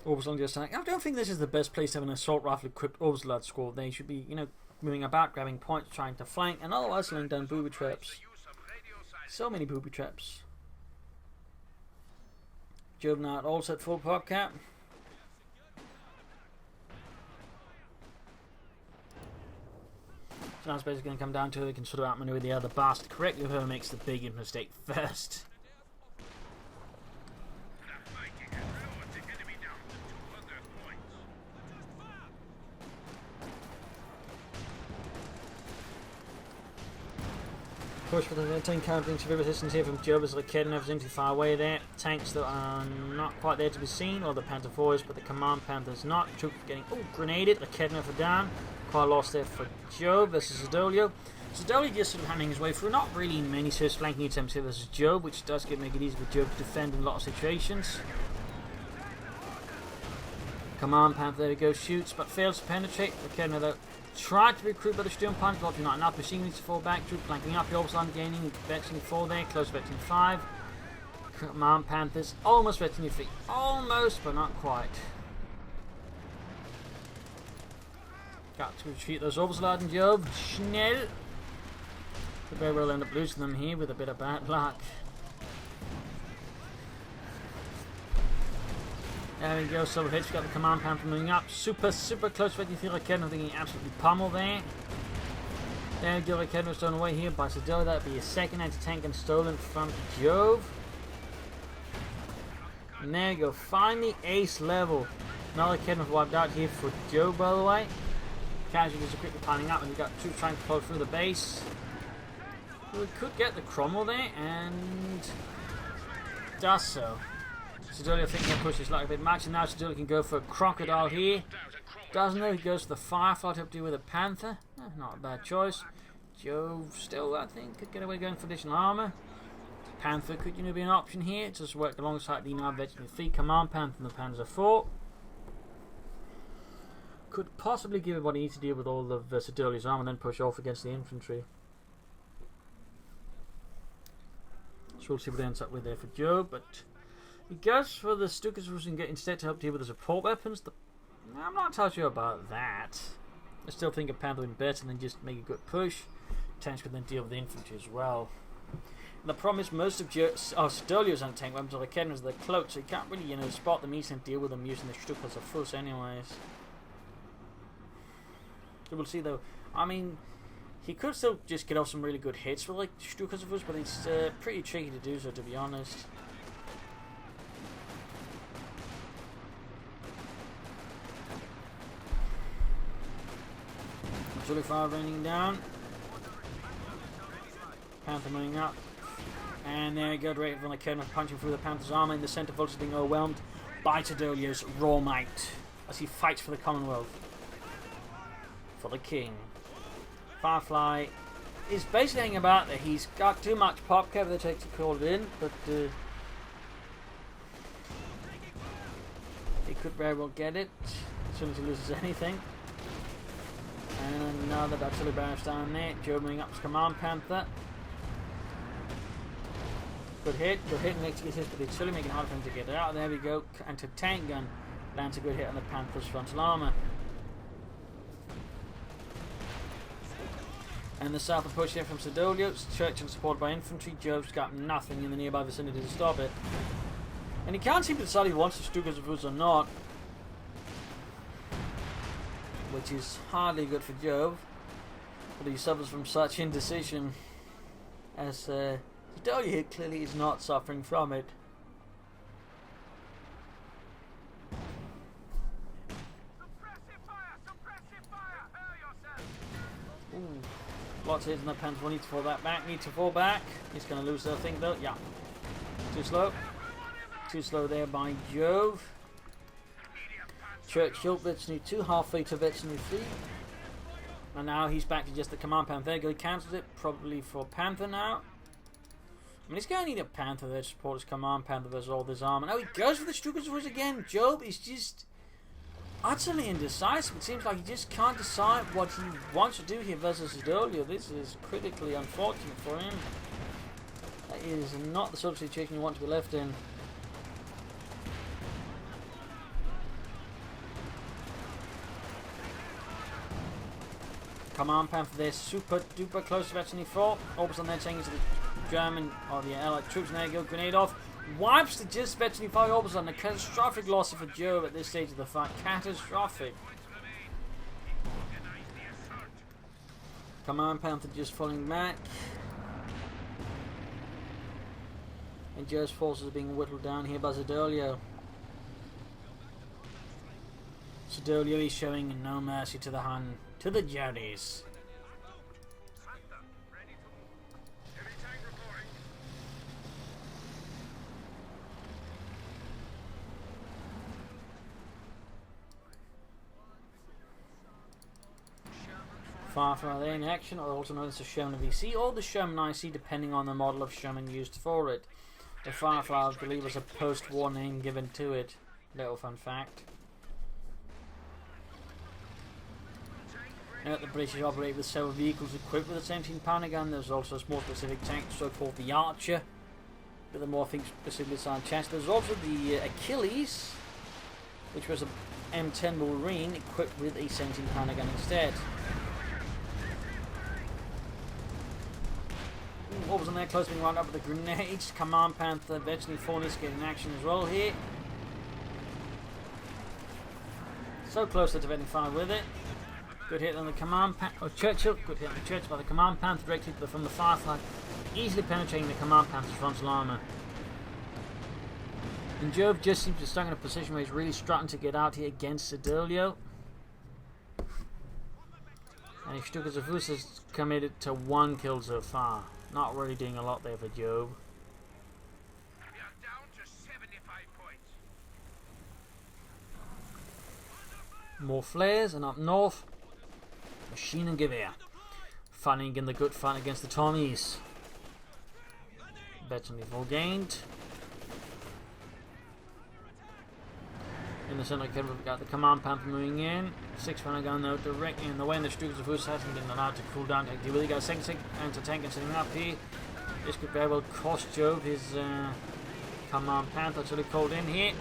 Orbs just saying, I don't think this is the best place to have an assault rifle equipped Orbs squad. They should be, moving about, grabbing points, trying to flank, and otherwise laying down booby traps. So many booby traps. Jove now at all set full pop cap. So now it's basically going to come down to it. We can sort of outmaneuver the other bastard correctly, whoever makes the biggest mistake first. Push for the tank countering severe resistance here from Joves like Kedden everything too far away there. Tanks that are not quite there to be seen, or the Panther IV is, but the Command Panther's not. Troops getting grenaded, like Kedden for down. Quite a loss there for Jove versus Siddolio. Siddolio just sort of hammering his way through, not really many serious flanking attempts here versus Jove, which does make it easy for Jove to defend in a lot of situations. Command Panther, there we go, shoots, but fails to penetrate. Kedden though tried to recruit by the Sturm Punch, but not enough. Machine needs to fall back. Troop flanking up. The Orbs gaining. Veteran 4 there. Close to Veteran 5. Command Panthers almost Veteran 3. Almost, but not quite. Got to retreat those Orbs and Jove. Schnell. Could very well end up losing them here with a bit of bad luck. There we go, silver hits. We got the Command Panther moving up. Super close to 83 Kedden. I think he absolutely pummeled there. There we go, Kedden was thrown away here by Siddolio. That would be a second anti-tank and stolen from Jove. And there we go, finally ace level. Another Kedden was wiped out here for Jove, by the way. Casualties are quickly piling up, and we've got troops trying to pull through the base. We could get the Cromwell there, and does so. Siddolio thinking he pushes like a bit much, and now Siddolio can go for a crocodile here. Doesn't know, he goes for the Firefly to do with a Panther. Not a bad choice. Jove still, I think, could get away going for additional armour. Panther could be an option here. It just work alongside the now Veteran 3 Command Panther and the Panzer IV. could possibly give it what he needs to deal with all of Siddolios' armor and then push off against the infantry. So we'll see what it ends up with there for Jove, but he goes for the Stukas and get instead to help deal with the support weapons. I'm not entirely sure about that. I still think a Panther would be better than just make a good push. Tanks could then deal with the infantry as well. And the problem is most of Siddolios' anti-tank weapons are the Kedrons, they're cloaked, so you can't really, spot them easily and deal with them using the Stukas of Fuss anyways. So we'll see though. I mean, he could still just get off some really good hits with like Stukas of Fuss, but it's pretty tricky to do so, to be honest. Artillery fire raining down. Panther moving up. And there we go, directly from the Kedron, punching through the Panther's armor. In the centre, Vulture's being overwhelmed by Siddolios' raw might as he fights for the Commonwealth. For the King. Firefly is basically hanging about there. He's got too much pop cover that takes to call it in, but he could very well get it as soon as he loses anything. And another artillery barrage down there. Jove moving up his Command Panther. Good hit, makes it hit with the artillery, making it hard for him to get it out. There we go. Anti-tank gun lands a good hit on the Panther's frontal armour. And the south approach here from Siddolios. Churchill supported by infantry. Jove's got nothing in the nearby vicinity to stop it. And he can't seem to decide if he wants to Stukas of Fuss or not. Which is hardly good for Jove. But he suffers from such indecision. As Siddolio clearly is not suffering from it. Lots of hits in the Panther. Needs to fall that back. Needs to fall back. He's going to lose that thing though. Yeah. Too slow. Too slow there by Jove. Churchill, veterinary 2, halfway to veterinary 3. And now he's back to just the Command Panther. There you go. He cancels it. Probably for Panther now. I mean, he's going to need a Panther there to support his Command Panther versus all this armor. Now he goes for the Stukas of Fuss again. Jove is just utterly indecisive. It seems like he just can't decide what he wants to do here versus Siddolio. This is critically unfortunate for him. That is not the sort of situation you want to be left in. Command Panther there, super duper close to Veterinary 4. Orbs on there taking to the German or the Allied troops, and there you go, grenade off. Wipes the just Veterinary 5 Orbs on. A catastrophic loss for Jove at this stage of the fight. Catastrophic. Command Panther just falling back. And Jove's forces are being whittled down here by Siddolio. Siddolio is showing no mercy to the Hun. To the Jodes. Firefly there in action, or also known as the Sherman VC or the Sherman IC, depending on the model of Sherman used for it. The Firefly, I believe, was a post-war name given to it. Little fun fact. Now, the British operate with several vehicles equipped with a 17-pounder gun. There's also a small specific tank, so-called the Archer, with a more specifically designed chassis. There's also the Achilles, which was an M10 Marine equipped with a 17-pounder gun instead. What was on there? Close being wound up with the grenades. Command Panther, Veterinary 4 needs to get in action as well here. So close to Veterinary 5 with it. Good hit on the Command Panther, Churchill. Good hit on the Churchill by the Command Panther directly from the Firefly, easily penetrating the Command Panther's frontal armor. And Jove just seems to be stuck in a position where he's really struggling to get out here against Siddolio. And if Stukas of Fuss has committed to 1 kill so far. Not really doing a lot there for Jove. We are down to 75 points. More flares, and up north, Machine and Gewehr. Fighting in the good fight against the Tommies. Veterinary 4 gained. In the center, we've got the Command Panther moving in. 6 runner gun though directly in the way, and the Stukas of Hus hasn't been allowed to cool down. He really got a second anti-tank and setting up here. This could very well cost Jove his Command Panther until he called in here.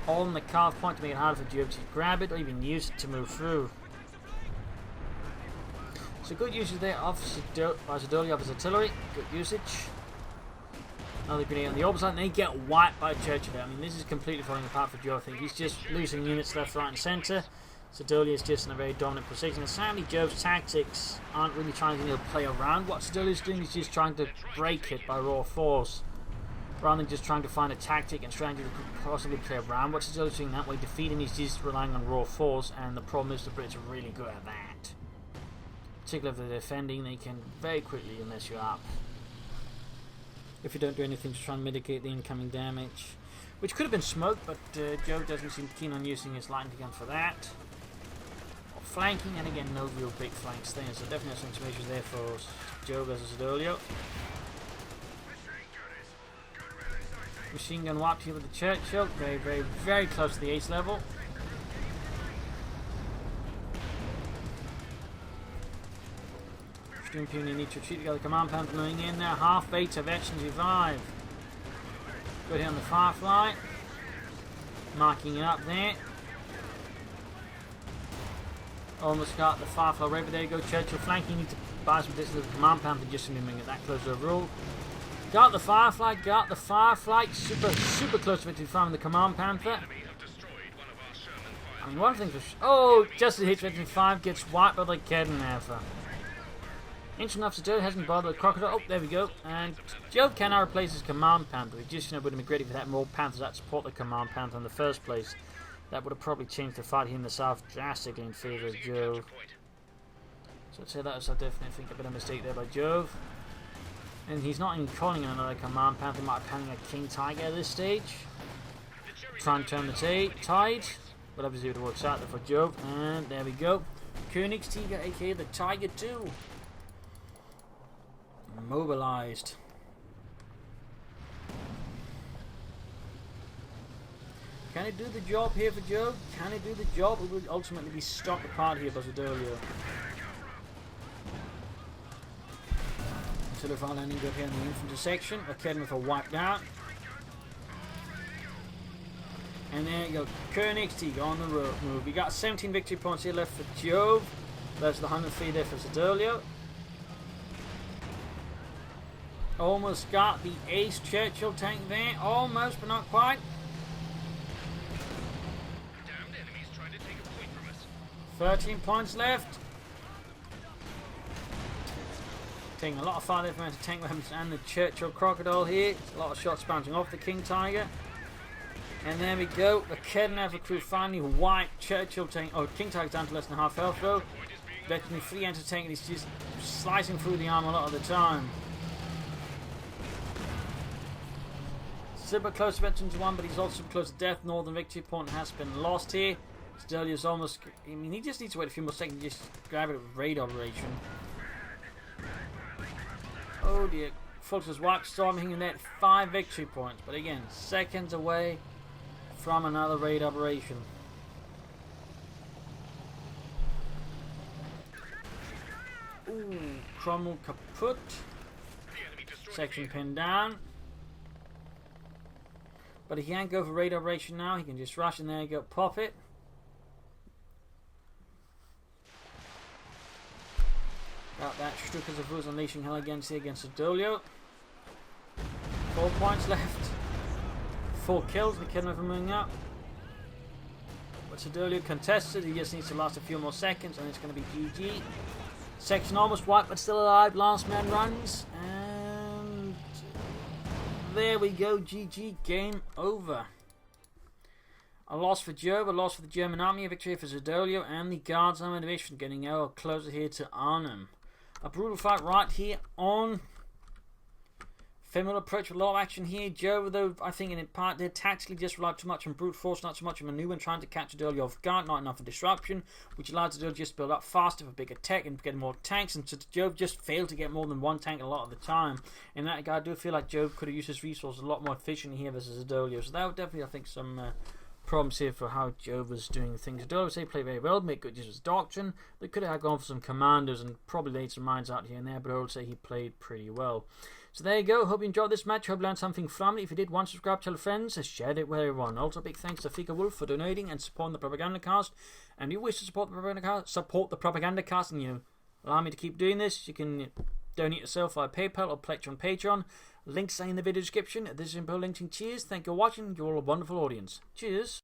On the carve point to make it harder for Jove to grab it or even use it to move through. So good usage there of Siddolio of his artillery. Good usage. Another grenade on the opposite, and they get wiped by Churchill. I mean, this is completely falling apart for Joe. I think he's just losing units left, right, and centre. Siddolio is just in a very dominant position. And sadly, Jove's tactics aren't really trying to play around what Siddolio's doing. He's just trying to break it by raw force, rather than just trying to find a tactic and strategy that could possibly play around what Siddolio's doing that way. Defeating is just relying on raw force, and the problem is the Brits are really good at that. Particularly if they're defending, they can very quickly mess you up if you don't do anything to try and mitigate the incoming damage, which could have been smoke, but Jove doesn't seem keen on using his lightning gun for that. Or flanking, and again, no real big flanks there, so definitely some issues there for Jove versus Siddolio. Machine gun wiped here with the Churchill, very, very, very close to the ace level. Imperial need to retreat together. Command Panther moving in there. Half bait of action revive. Good hit on the Firefly. Marking it up there. Almost got the Firefly right, but there you go. Churchill flanking. Need to buy some distance with the Command Panther just to moving it that close overall. Got the Firefly. Got the Firefly. Super close to it from the Command Panther. I mean, one thing for oh, just as hits Veteran 5 gets wiped by the Keddenwerfer. Interesting enough, Siddolio hasn't bothered the Crocodile. Oh, there we go. And Jove can now replace his Command Panther. He just would have been great if he had more Panthers that support the Command Panther in the first place. That would have probably changed the fight here in the south drastically in favour of Jove. So I'd say that was, I definitely think, a bit of a mistake there by Jove. And he's not even calling another Command Panther. He might be having a King Tiger at this stage. Try and turn the tide. But obviously it works out there for Jove. And there we go. Königstiger, aka the Tiger 2. Mobilized. Can he do the job here for Jove? Can he do the job? It will ultimately be stopped apart here by Siddolio. Until if our landing go here in the infantry section, a Keddenwerfer wiped out. And there you go, Königstiger on the move. We got 17 victory points here left for Jove. There's the 103 there for Siddolio. Almost got the ace Churchill tank there. Almost, but not quite. Damned enemies trying to take a point from us. 13 points left. Taking a lot of fire there from anti-tank weapons and the Churchill Crocodile here. A lot of shots bouncing off the King Tiger. And there we go. The Keddenwerfer crew finally wiped Churchill tank. Oh, King Tiger's down to less than half health though. Letting me free anti-tank, and he's just slicing through the arm a lot of the time. Super close to Veterans 1, but he's also super close to death. Northern victory point has been lost here. Siddolio's almost... I mean, he just needs to wait a few more seconds to just grab it with raid operation. Oh dear. Fulton's wiped, storming in that 5 victory points. But again, seconds away from another raid operation. Ooh, Cromwell kaput. Section pinned down. But he can't go for raid operation now. He can just rush in there and go pop it. Got that. Stukas of Hus unleashing hell against Siddolio. 4 points left. 4 kills. The Keddenwerfer moving up. But Siddolio contested. He just needs to last a few more seconds and it's going to be GG. Section almost wiped but still alive. Last man runs. And there we go. GG. Game over. A loss for Jove, a loss for the German army, a victory for Siddolio and the Guards Armored Division, getting ever closer here to Arnhem. A brutal fight right here on Faymonville approach with a lot of action here. Jove, though, I think in part did tactically just relied too much on brute force, not so much on maneuver, and trying to catch Siddolio off guard, not enough of disruption, which allowed Siddolio just to build up faster for bigger tech and get more tanks, and so Jove just failed to get more than one tank a lot of the time. In that regard, I do feel like Jove could have used his resources a lot more efficiently here versus Siddolio, so that would definitely, I think, some problems here for how Jove was doing things. Siddolio say played very well, made good use of his doctrine. They could have gone for some commanders and probably laid some mines out here and there, but I would say he played pretty well. So there you go. Hope you enjoyed this match. Hope you learned something from it. If you did, one, subscribe, tell friends, share it with everyone. Also, big thanks to Fika Wolf for donating and supporting the Propagandacast. And if you wish to support the Propagandacast, and you allow me to keep doing this, you can donate yourself via PayPal or pledge on Patreon. Links are in the video description. This is Impo Linking. Cheers. Thank you for watching. You're all a wonderful audience. Cheers.